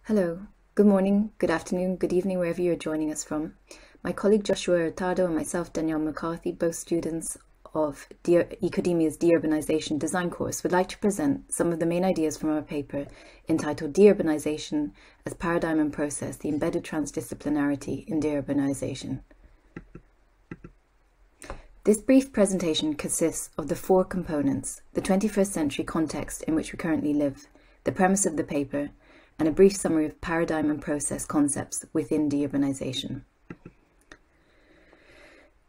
Hello, good morning, good afternoon, good evening, wherever you're joining us from. My colleague Joshua Hurtado and myself, Danielle MacCarthy, both students of Ecodemia's De-urbanisation design course, would like to present some of the main ideas from our paper entitled De-urbanisation as Paradigm and Process, the Embedded Transdisciplinarity in De-urbanisation. This brief presentation consists of the four components: the 21st century context in which we currently live, the premise of the paper, and a brief summary of paradigm and process concepts within de-urbanisation.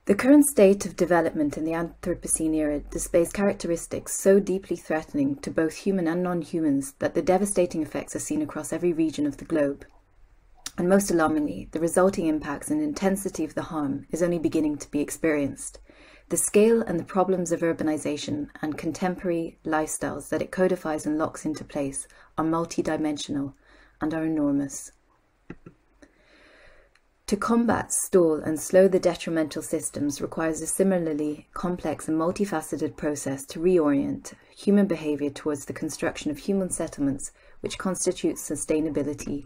The current state of development in the Anthropocene era displays characteristics so deeply threatening to both human and non-humans that the devastating effects are seen across every region of the globe. And most alarmingly, the resulting impacts and intensity of the harm is only beginning to be experienced. The scale and the problems of urbanisation and contemporary lifestyles that it codifies and locks into place are multidimensional and are enormous. To combat, stall and slow the detrimental systems requires a similarly complex and multifaceted process to reorient human behaviour towards the construction of human settlements which constitute sustainability,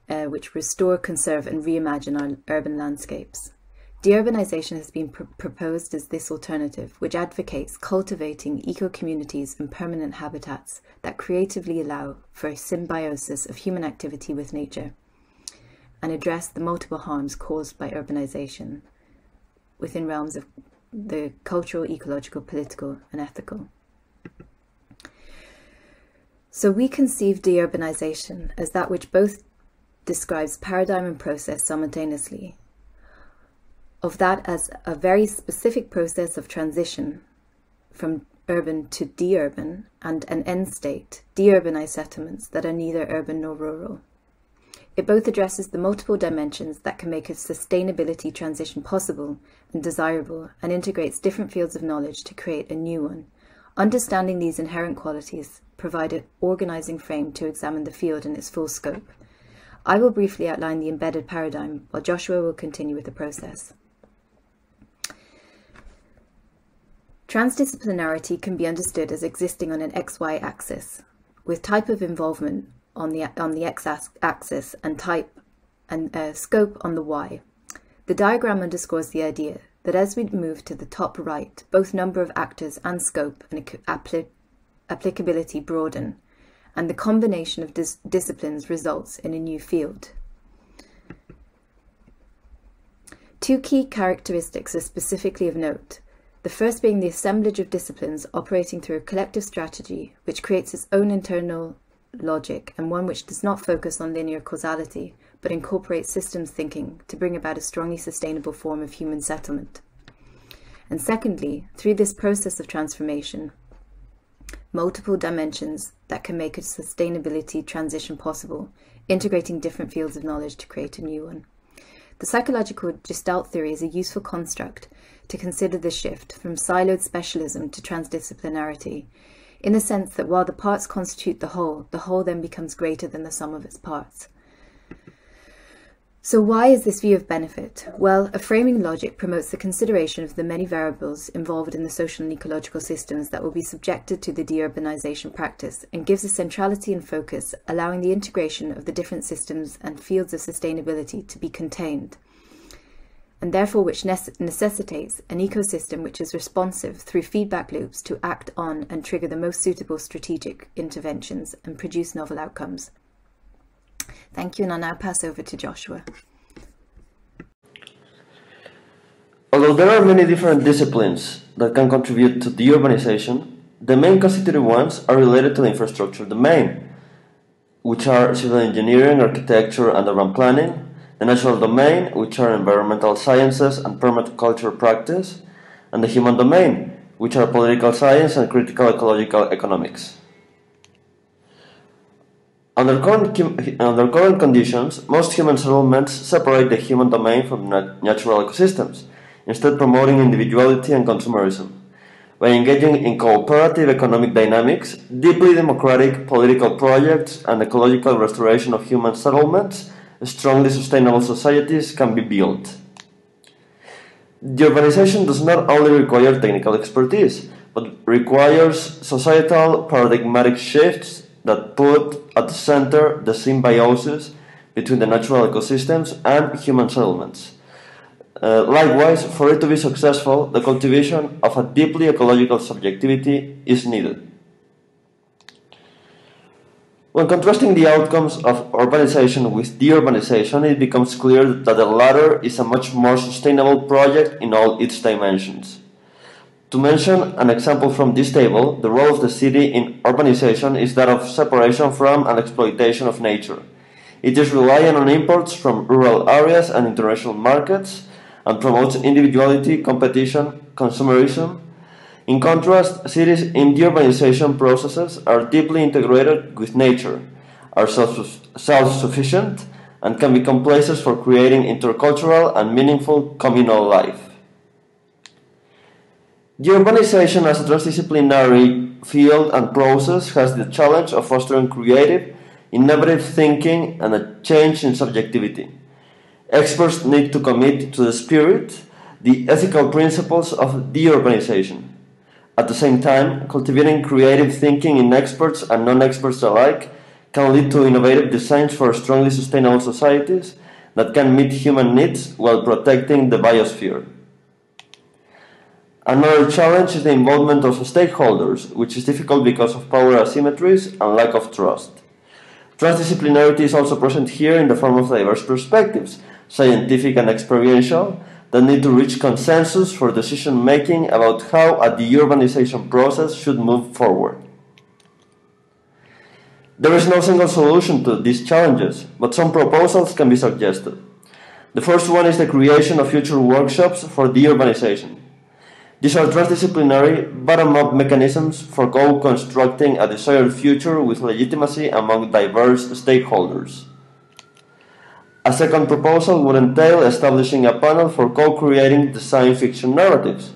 which restore, conserve and reimagine our urban landscapes. De-urbanisation has been proposed as this alternative, which advocates cultivating eco-communities and permanent habitats that creatively allow for a symbiosis of human activity with nature and address the multiple harms caused by urbanisation within realms of the cultural, ecological, political and ethical. So we conceive de-urbanisation as that which both describes paradigm and process simultaneously, of that as a very specific process of transition from urban to de-urban, and an end state, de-urbanized settlements that are neither urban nor rural. It both addresses the multiple dimensions that can make a sustainability transition possible and desirable, and integrates different fields of knowledge to create a new one. Understanding these inherent qualities provide an organizing frame to examine the field in its full scope. I will briefly outline the embedded paradigm, while Joshua will continue with the process. Transdisciplinarity can be understood as existing on an XY axis, with type of involvement on the x-axis and type and scope on the y. The diagram underscores the idea that as we move to the top right, both number of actors and scope and applicability broaden, and the combination of disciplines results in a new field. Two key characteristics are specifically of note. The first being the assemblage of disciplines operating through a collective strategy which creates its own internal logic, and one which does not focus on linear causality but incorporates systems thinking to bring about a strongly sustainable form of human settlement. And secondly, through this process of transformation, multiple dimensions that can make a sustainability transition possible, integrating different fields of knowledge to create a new one. The psychological Gestalt theory is a useful construct to consider the shift from siloed specialism to transdisciplinarity, in the sense that while the parts constitute the whole then becomes greater than the sum of its parts. So why is this view of benefit? Well, a framing logic promotes the consideration of the many variables involved in the social and ecological systems that will be subjected to the de-urbanisation practice, and gives a centrality and focus, allowing the integration of the different systems and fields of sustainability to be contained, and therefore which necessitates an ecosystem which is responsive through feedback loops to act on and trigger the most suitable strategic interventions and produce novel outcomes. Thank you, and I'll now pass over to Joshua. Although there are many different disciplines that can contribute to de-urbanization, the main constitutive ones are related to the infrastructure domain, which are civil engineering, architecture, and urban planning, the natural domain, which are environmental sciences and permaculture practice, and the human domain, which are political science and critical ecological economics. Under current conditions, most human settlements separate the human domain from natural ecosystems, instead promoting individuality and consumerism. By engaging in cooperative economic dynamics, deeply democratic political projects, and ecological restoration of human settlements, strongly sustainable societies can be built. De-urbanization does not only require technical expertise, but requires societal paradigmatic shifts that put at the center the symbiosis between the natural ecosystems and human settlements. Likewise, for it to be successful, the cultivation of a deeply ecological subjectivity is needed. When contrasting the outcomes of urbanization with de-urbanization, it becomes clear that the latter is a much more sustainable project in all its dimensions. To mention an example from this table, the role of the city in urbanization is that of separation from and exploitation of nature. It is reliant on imports from rural areas and international markets, and promotes individuality, competition, consumerism. In contrast, cities in de-urbanization processes are deeply integrated with nature, are self-sufficient, and can become places for creating intercultural and meaningful communal life. De-urbanization as a transdisciplinary field and process has the challenge of fostering creative, innovative thinking and a change in subjectivity. Experts need to commit to the spirit, the ethical principles of de-urbanization. At the same time, cultivating creative thinking in experts and non-experts alike can lead to innovative designs for strongly sustainable societies that can meet human needs while protecting the biosphere. Another challenge is the involvement of stakeholders, which is difficult because of power asymmetries and lack of trust. Transdisciplinarity is also present here in the form of diverse perspectives, scientific and experiential, that need to reach consensus for decision-making about how a de-urbanization process should move forward. There is no single solution to these challenges, but some proposals can be suggested. The first one is the creation of future workshops for de-urbanization. These are transdisciplinary, bottom-up mechanisms for co-constructing a desired future with legitimacy among diverse stakeholders. A second proposal would entail establishing a panel for co-creating design fiction narratives.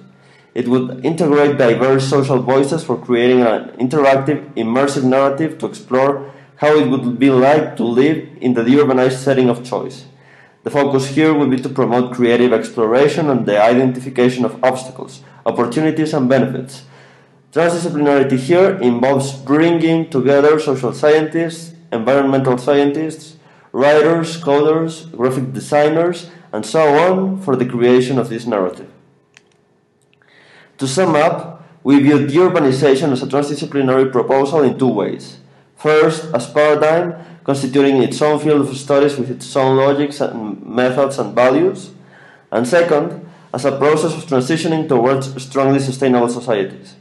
It would integrate diverse social voices for creating an interactive, immersive narrative to explore how it would be like to live in the de-urbanized setting of choice. The focus here would be to promote creative exploration and the identification of obstacles, opportunities, and benefits. Transdisciplinarity here involves bringing together social scientists, environmental scientists, writers, coders, graphic designers, and so on for the creation of this narrative. To sum up, we view de-urbanization as a transdisciplinary proposal in two ways. First, as paradigm, constituting its own field of studies with its own logics and methods and values. And second, as a process of transitioning towards strongly sustainable societies.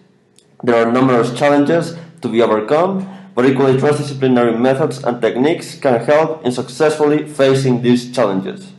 There are numerous challenges to be overcome, but equally transdisciplinary methods and techniques can help in successfully facing these challenges.